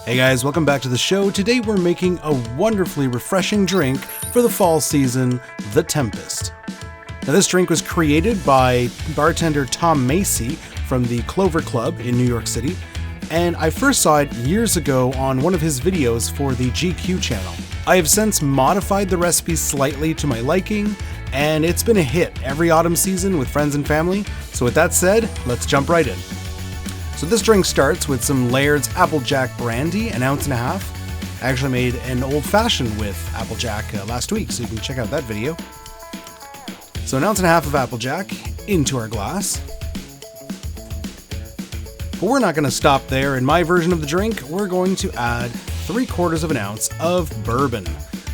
Hey guys, welcome back to the show. Today we're making a wonderfully refreshing drink for the fall season, the Tempest. Now this drink was created by bartender Tom Macy from the Clover Club in New York City, and I first saw it years ago on one of his videos for the GQ channel. I have since modified the recipe slightly to my liking, and it's been a hit every autumn season with friends and family. So with that said, let's jump right in. So this drink starts with some Laird's Applejack Brandy, an ounce and a half. I actually made an old-fashioned with Applejack last week, so you can check out that video. So an ounce and a half of Applejack into our glass. But we're not going to stop there. In my version of the drink, we're going to add 3/4 of an ounce of bourbon.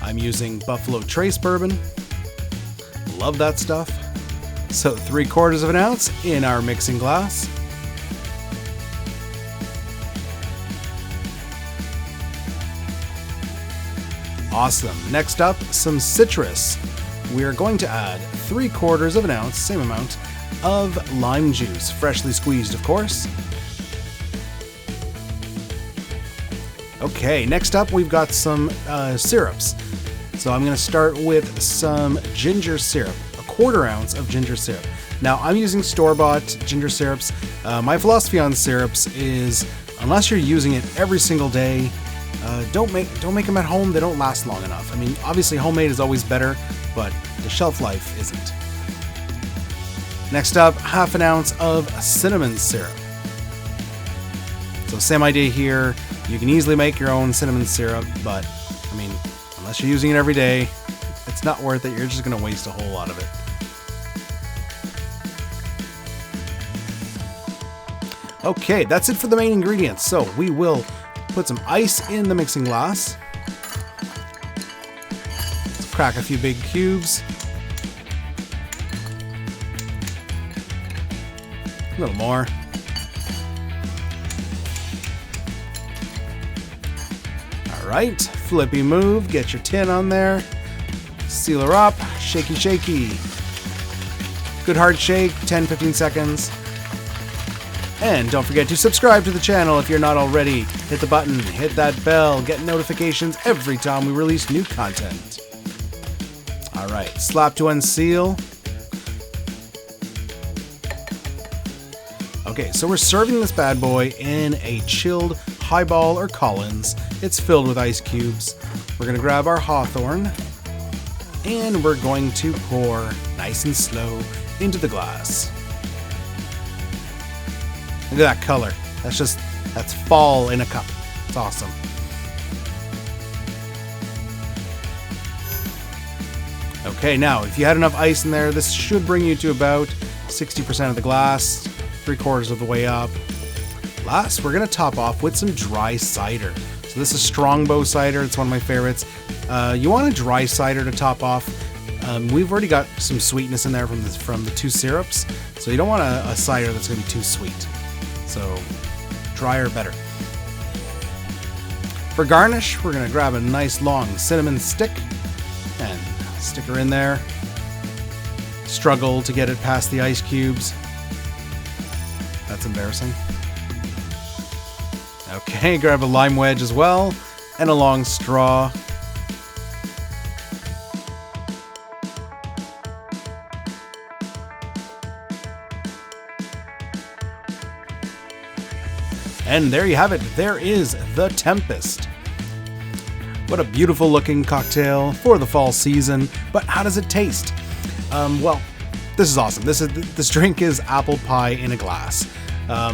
I'm using Buffalo Trace bourbon. Love that stuff. So 3/4 of an ounce in our mixing glass. Awesome. Next up, some citrus. We're going to add 3/4 of an ounce, same amount, of lime juice, freshly squeezed, of course. Okay, next up we've got some syrups. So I'm going to start with some ginger syrup, 1/4 ounce of ginger syrup. Now I'm using store-bought ginger syrups. My philosophy on syrups is, unless you're using it every single day, don't make them at home. They don't last long enough. I mean, obviously homemade is always better, but the shelf life isn't. Next up, 1/2 ounce of cinnamon syrup. So same idea here. You can easily make your own cinnamon syrup, but I mean, unless you're using it every day, it's not worth it. You're just going to waste a whole lot of it. Okay, that's it for the main ingredients. So we will put some ice in the mixing glass. Let's crack a few big cubes. A little more. Alright, flippy move, get your tin on there. Seal her up, shaky shaky. Good hard shake, 10-15 seconds. And don't forget to subscribe to the channel if you're not already. Hit the button, hit that bell, get notifications every time we release new content. Alright, slap to unseal. Okay, so we're serving this bad boy in a chilled highball or Collins. It's filled with ice cubes. We're going to grab our Hawthorne, and we're going to pour nice and slow into the glass. Look at that color. That's fall in a cup. It's awesome. Okay, now if you had enough ice in there, this should bring you to about 60% of the glass, 3/4 of the way up. Last, we're going to top off with some dry cider. So this is Strongbow cider. It's one of my favorites. You want a dry cider to top off. We've already got some sweetness in there from the two syrups, so you don't want a cider that's going to be too sweet. So drier better. For garnish, we're going to grab a nice long cinnamon stick and stick her in there. Struggle to get it past the ice cubes. That's embarrassing. Okay, grab a lime wedge as well and a long straw. And there you have it. There is the Tempest. What a beautiful looking cocktail for the fall season. But how does it taste? Well, this is awesome. This drink is apple pie in a glass. I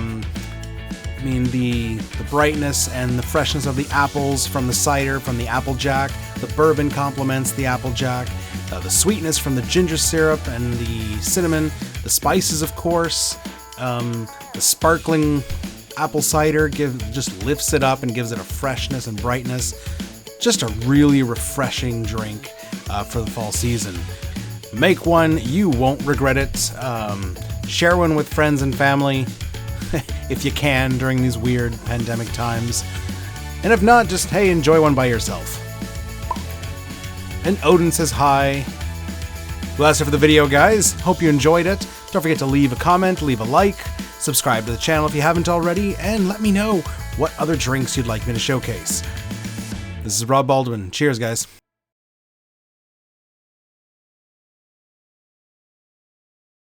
mean, the brightness and the freshness of the apples from the cider, from the Applejack. The bourbon complements the Applejack. The sweetness from the ginger syrup and the cinnamon. The spices, of course. The sparkling apple cider just lifts it up and gives it a freshness and brightness. Just a really refreshing drink for the fall season. Make one, you won't regret it. Share one with friends and family if you can during these weird pandemic times. And if not, just, hey, enjoy one by yourself. And Odin says hi. Well, that's it for the video, guys. Hope you enjoyed it. Don't forget to leave a comment, leave a like, subscribe to the channel if you haven't already, and let me know what other drinks you'd like me to showcase. This is Rob Baldwin. Cheers, guys.